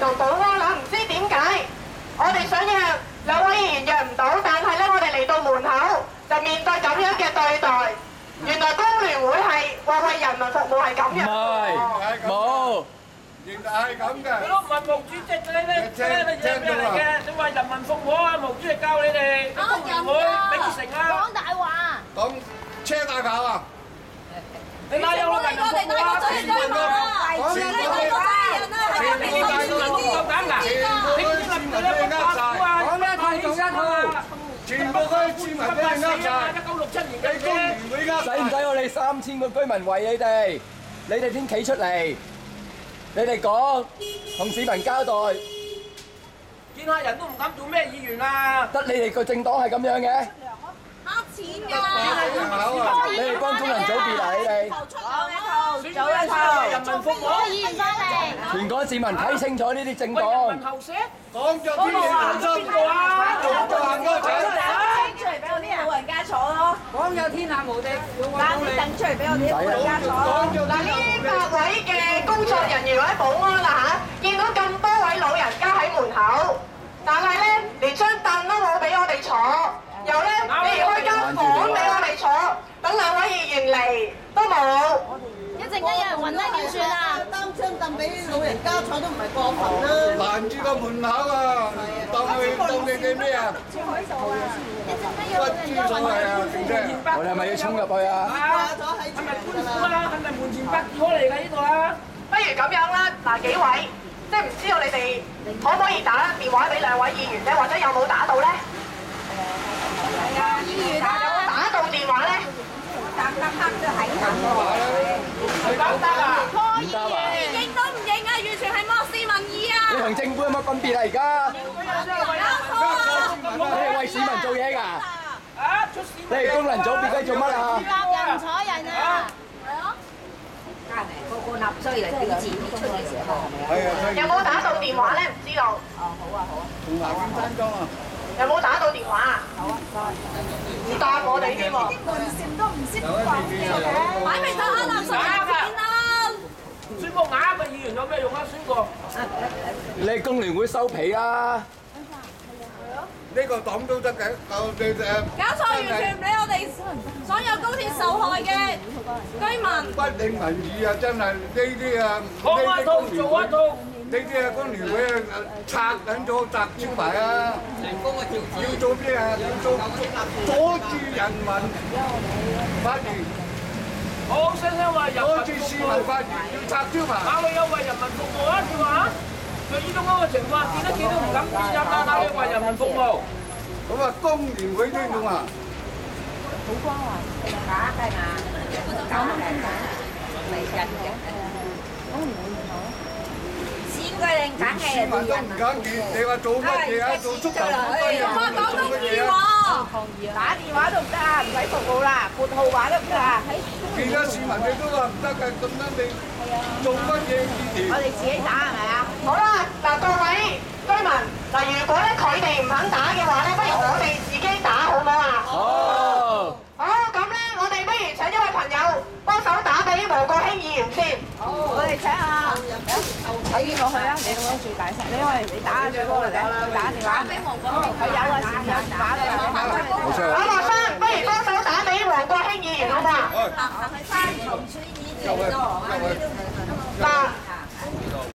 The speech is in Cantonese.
同保安啦，唔知點解我哋想約兩位議員約唔到，但係咧我哋嚟到門口就面對咁樣嘅對待。原來工聯會係話為人民服務係咁樣。唔係，冇。原來係咁嘅。佢都唔係毛主席嘅呢嘢咩嚟嘅？你話人民服務啊，毛主席教你哋工聯會秉承啊。講大話。講車大炮啊！你哪有人民服務啊？全部都係全部都係人啊！係咪你哋夠膽㗎？你啲人民咧不怕苦啊！講咩太重一號？全部嗰啲市民俾人呃晒。1967年嘅工聯會呃晒。使唔使我哋3000個居民為你哋？你哋先企出嚟，你哋講，同市民交代。見下人都唔敢做咩議員啊！得你哋個政黨係咁樣嘅？呃錢㗎！你哋幫工人組別啊！你哋做一套人民服務。議員翻嚟。全港市民睇清楚呢啲政黨。人民後社講咗天地良心，做到行多仔。出嚟俾我啲老人家坐咯。講有天下無敵，攬啲凳出嚟俾我啲老人家坐咯。嗱，呢8位嘅工作人員或者保安啦嚇，見到咁多位老人家喺門口，但係咧連張凳都冇俾我哋坐，又咧你開間房俾我哋坐，等兩位議員嚟都冇。一陣間有人暈低點算啊？擔張凳俾老人家坐都唔係過分啦。攔住個門口啊！當你哋咩啊？一陣間有不人知所謂啊！正姐，我哋係咪要衝入去啊？掛咗喺係咪官府啊？係咪門前8字開嚟㗎呢度啊？不如咁樣啦，嗱幾位，即係唔知道你哋可唔可以打電話俾兩位議員咧，或者有冇打到咧？議員有冇打到電話咧？得都係咁。得啊！唔得啊！認都唔認啊！完全係漠視民意啊！你同政府有乜分別啊？而家你係為市民做嘢㗎？啊！出事！你係功能組別嘅做乜啊？立人唔睬人啊！個納稅嚟俾錢出嘅時候，係啊，有冇打到電話咧？唔知道。同南京山莊啊！有冇打到電話啊？唔答我哋添喎。擺明就呃納稅人錢啦！宣佈啞嘅議員有咩用啊？宣佈你係工聯會收皮啊！呢個黨都得嘅，你搞錯，完全唔理我哋所有高鐵受害嘅居民。不領民意啊！真係呢啲啊，講一套做一套。呢啲啊工聯會啊拆緊咗砸招牌啊！要做咩啊？要做阻住人民發言，好聲聲話人阻民住市民服務，發言，要拆招牌。哪裏有為人民服務啊？你話就呢種咁嘅情況，見都唔敢見入啦！哪裏為人民服務？咁啊，工聯會呢種啊，假係嘛？假係人嘅。選舉令梗係市民都唔敢見，你話做乜嘢啊？做足球隊啊？做乜嘢啊？打電話都唔得啊，唔使服務啦，撥號碼都唔得啊。見咗市民你都話唔得嘅，咁樣你做乜嘢議員？我哋自己打係咪啊？好啦，嗱各位居民，嗱如果咧佢哋唔肯打嘅話咧，不如我哋自己打好唔好啊？好。好，咁咧我哋不如請一位朋友幫手打俾黃國興議員先。我哋請下睇見過去啊！你嗰個最大聲，你打最高嚟嘅，打電話俾黃國興，佢有啊，有電話嘅。冇錯。阿學生，不如幫手打俾黃國興議員好唔好啊？嗱，